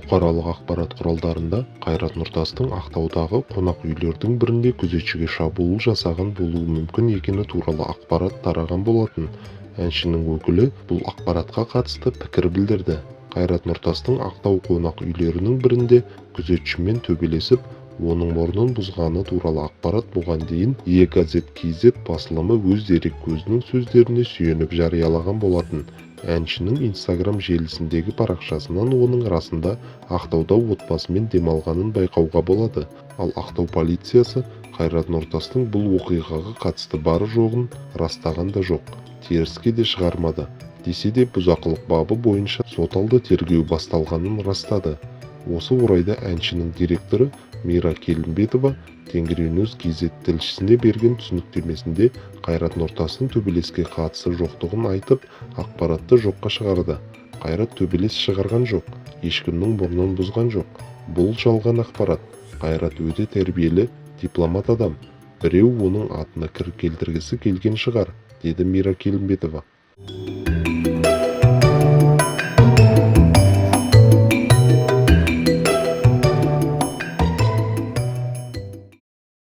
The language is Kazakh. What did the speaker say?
Бұқаралық ақпарат құралдарында Қайрат Нұртастың Ақтаудағы қонақ үйлердің бірінде күзетшіге шабуыл жасаған болуы мүмкін екені туралы ақпарат тараған болатын. Әншінің өкілі бұл ақпаратқа қатысты пікір білдірді. Қайрат Нұртастың Ақтау қонақ үйлерінің бірінде күзетшімен төбелесіп, оның мұрнын бұзғаны туралы ақпарат бұған дейін E-Gazette.kz басылымы өз дерек көзінің сөздеріне сүйеніп жариялаған болатын. Әншінің Instagram желісіндегі парақшасынан оның расында Ақтауда отбасымен демалғанын байқауға болады. Ал Ақтау полициясы Қайрат Нұртастың бұл оқиғаға қатысты бары жоғын растаған да жоқ, теріске де шығармады. Десе де бұзақылық бабы бойынша соталды тергеу басталғанын растады. Осы орайда әншінің директоры Мира Келімбетова Тенгриньюс.kz тілшісіне берген түсініктемесінде Қайрат Нұртастың төбелеске қатысы жоқтығын айтып, ақпаратты жоққа шығарды. Қайрат төбелес шығарған жоқ, ешкімнің мұрнын бұзған жоқ. Бұл жалған ақпарат. Қайрат өте тәрбиелі, дипломат адам. Біреу оның атына кір келтіргісі келген шығар, деді Мира Келімбетова.